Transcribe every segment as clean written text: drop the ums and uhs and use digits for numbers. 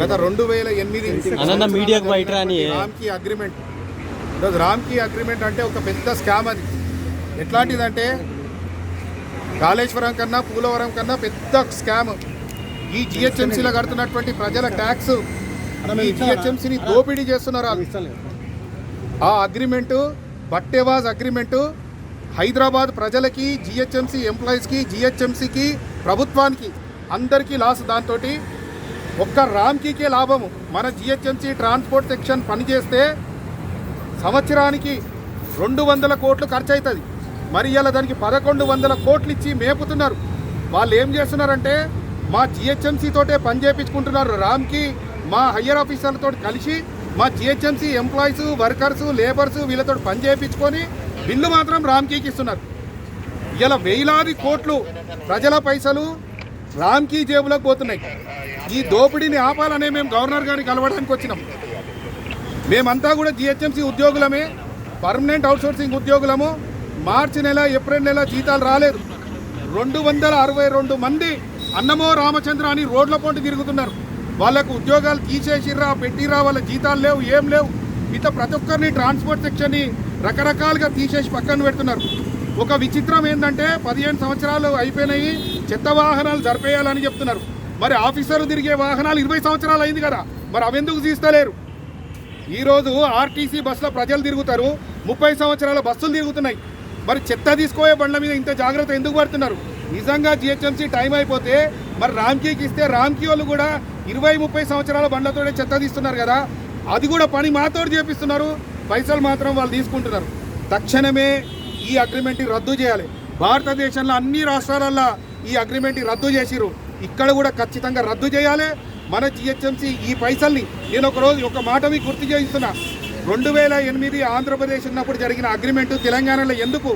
గత 2008 మీడియాకు బయట రామ్కీ అగ్రిమెంట్. ఈరోజు రామ్కీ అగ్రిమెంట్ అంటే ఒక పెద్ద స్కామ్. అది ఎట్లాంటిదంటే కాళేశ్వరం కన్నా పోలవరం కన్నా పెద్ద స్కామ్. ఈ జిహెచ్ఎంసీలో కడుతున్నటువంటి ప్రజల ట్యాక్స్ ఈ జిహెచ్ఎంసీని దోపిడీ చేస్తున్నారు వాళ్ళు. ఆ అగ్రిమెంటు బట్టేవాజ్ అగ్రిమెంటు హైదరాబాద్ ప్రజలకి, జిహెచ్ఎంసీ ఎంప్లాయీస్కి, జిహెచ్ఎంసీకి, ప్రభుత్వానికి అందరికీ లాస్. దాంతో ఒక్క రామ్కీకే లాభము. మన జిహెచ్ఎంసీ ట్రాన్స్పోర్ట్ సెక్షన్ పనిచేస్తే సంవత్సరానికి 200 కోట్లు ఖర్చు అవుతుంది. మరి ఇలా దానికి 1100 కోట్లు ఇచ్చి మేపుతున్నారు. వాళ్ళు ఏం చేస్తున్నారంటే మా జిహెచ్ఎంసీ తోటే పని చేయించుకుంటున్నారు. రామ్కీ మా హయ్యర్ ఆఫీసర్లతో కలిసి మా జిహెచ్ఎంసీ ఎంప్లాయీస్, వర్కర్స్, లేబర్స్ వీళ్ళతో పని చేయించుకొని బిల్లు మాత్రం రామ్కీకి ఇస్తున్నారు. ఇలా వేలాది కోట్లు ప్రజల పైసలు రామ్కీ జేబులోకి పోతున్నాయి. ఈ దోపిడీని ఆపాలనే మేము గవర్నర్ గారిని కలవడానికి వచ్చినాం. మేమంతా కూడా జిహెచ్ఎంసీ ఉద్యోగులమే, పర్మనెంట్ అవుట్సోర్సింగ్ ఉద్యోగులము. మార్చి నెల, ఏప్రిల్ నెల జీతాలు రాలేదు. 262 మంది అన్నమో రామచంద్ర అని రోడ్ల పోటీ తిరుగుతున్నారు. వాళ్ళకు ఉద్యోగాలు తీసేసిర్రా, పెట్టిరా, వాళ్ళ జీతాలు లేవు, ఏం లేవు. మిగతా ప్రతి ఒక్కరిని ట్రాన్స్పోర్ట్ సెక్షన్ని రకరకాలుగా తీసేసి పక్కన పెడుతున్నారు. ఒక విచిత్రం ఏంటంటే 15 సంవత్సరాలు అయిపోయినాయి, చెత్త వాహనాలు జరిపేయాలని చెప్తున్నారు. మరి ఆఫీసర్లు తిరిగే వాహనాలు 20 సంవత్సరాలు అయింది కదా, మరి అవెందుకు తీస్తలేరు? ఈరోజు ఆర్టీసీ బస్సులో ప్రజలు తిరుగుతారు, 30 సంవత్సరాల బస్సులు తిరుగుతున్నాయి. మరి చెత్త తీసుకోయే బండ్ల మీద ఇంత జాగ్రత్త ఎందుకు పడుతున్నారు? నిజంగా జిహెచ్ఎంసీ టైం అయిపోతే మరి రామ్కీకి ఇస్తే రామ్కీ వాళ్ళు కూడా 20-30 సంవత్సరాల బండ్లతోనే చెత్త తీస్తున్నారు కదా, అది కూడా పని మాతోటి చేపిస్తున్నారు, పైసలు మాత్రం వాళ్ళు తీసుకుంటున్నారు. తక్షణమే ఈ అగ్రిమెంట్ని రద్దు చేయాలి. భారతదేశంలో అన్ని రాష్ట్రాలల్లో ఈ అగ్రిమెంట్ని రద్దు చేసిరు, ఇక్కడ కూడా ఖచ్చితంగా రద్దు చేయాలి. మన జిహెచ్ఎంసీ ఈ పైసల్ని, నేను ఒక మాట మీకు గుర్తు చేయిస్తున్నా. 2008 ఆంధ్రప్రదేశ్ ఉన్నప్పుడు జరిగిన అగ్రిమెంటు తెలంగాణలో ఎందుకు?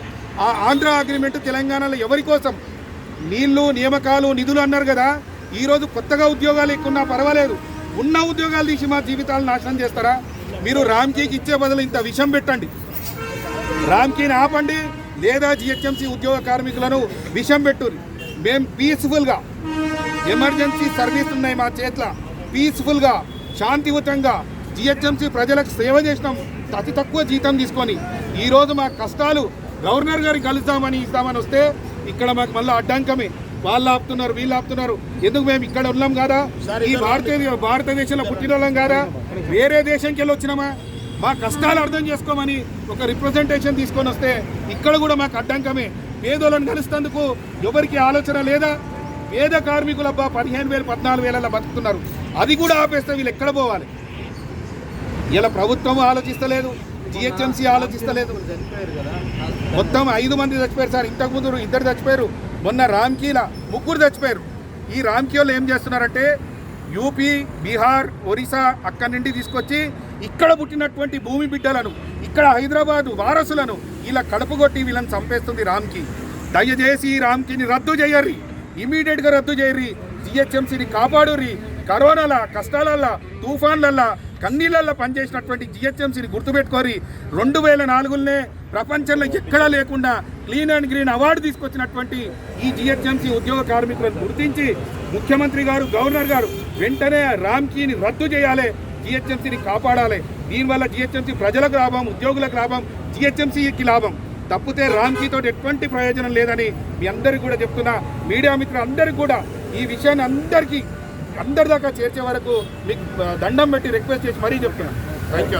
ఆ ఆంధ్ర అగ్రిమెంటు తెలంగాణలో ఎవరి కోసం? నీళ్లు, నియామకాలు, నిధులు అన్నారు కదా. ఈరోజు కొత్తగా ఉద్యోగాలు ఎక్కున్నా పర్వాలేదు, ఉన్న ఉద్యోగాలు తీసి మా జీవితాలు నాశనం చేస్తారా? మీరు రామ్కీకి ఇచ్చే బదులు ఇంత విషం పెట్టండి, రామ్కీని ఆపండి, లేదా జిహెచ్ఎంసీ ఉద్యోగ కార్మికులను విషం పెట్టుర్రి. మేము పీస్ఫుల్గా, ఎమర్జెన్సీ సర్వీస్ ఉన్నాయి మా చేతిలో, పీస్ఫుల్గా శాంతియుతంగా జిహెచ్ఎంసీ ప్రజలకు సేవ చేసినాం అతి తక్కువ జీతం తీసుకొని. ఈరోజు మా కష్టాలు గవర్నర్ గారికి కలుద్దామని ఇస్తామని వస్తే ఇక్కడ మాకు మళ్ళీ అడ్డంకమే. వాళ్ళు ఆపుతున్నారు, వీళ్ళు ఆపుతున్నారు. ఎందుకు? మేము ఇక్కడ ఉన్నాం కదా, ఈ భారతదేశంలో పుట్టిన వాళ్ళం కదా, వేరే దేశంకి వెళ్ళి వచ్చినామా? మా కష్టాలు అర్థం చేసుకోమని ఒక రిప్రజెంటేషన్ తీసుకొని వస్తే ఇక్కడ కూడా మాకు అడ్డంకమే. పేదోళ్ళని కలుస్తేందుకు ఎవరికి ఆలోచన లేదా? పేద కార్మికుల 15,000, 14,000 బతుకుతున్నారు, అది కూడా ఆపేస్తే వీళ్ళు ఎక్కడ పోవాలి? ఇలా ప్రభుత్వం ఆలోచిస్తలేదు, జిహెచ్ఎంసీ ఆలోచిస్తలేదు. మొత్తం 5 మంది చచ్చిపోయారు సార్. ఇంతకుముందు 2 చచ్చిపోయారు. మొన్న రామ్కీల 3 చచ్చిపోయారు. ఈ రామ్కీలో ఏం చేస్తున్నారంటే యూపీ, బీహార్, ఒరిస్సా అక్కడి నుండి తీసుకొచ్చి ఇక్కడ పుట్టినటువంటి భూమి బిడ్డలను, ఇక్కడ హైదరాబాదు వారసులను ఇలా కడుపుగొట్టి వీళ్ళని చంపేస్తుంది రామ్కీ. దయచేసి ఈ రామ్కీని రద్దు చేయర్రి, ఇమీడియట్గా రద్దు చేయర్రి. జిహెచ్ఎంసీని కాపాడుర్రి. కరోనాల కష్టాలల్లా, తుఫాన్లల్లా, కన్నీళ్ళల్లో పనిచేసినటువంటి జిహెచ్ఎంసీని గుర్తుపెట్టుకోరి. 2004లోనే ప్రపంచంలో ఎక్కడా లేకుండా క్లీన్ అండ్ గ్రీన్ అవార్డు తీసుకొచ్చినటువంటి ఈ జిహెచ్ఎంసీ ఉద్యోగ కార్మికులను గుర్తించి ముఖ్యమంత్రి గారు, గవర్నర్ గారు వెంటనే రామ్కీని రద్దు చేయాలి, జిహెచ్ఎంసీని కాపాడాలి. దీనివల్ల జిహెచ్ఎంసీ ప్రజలకు లాభం, ఉద్యోగులకు లాభం, జిహెచ్ఎంసీకి లాభం. తప్పితే రామ్కీతో ఎటువంటి ప్రయోజనం లేదని మీ అందరికీ కూడా చెప్తున్నా. మీడియా మిత్రులందరికీ కూడా ఈ విషయాన్ని అందరి దాకా చేర్చే వరకు మీకు దండం పెట్టి రిక్వెస్ట్ చేసి మరీ చెప్తున్నాను. Thank you.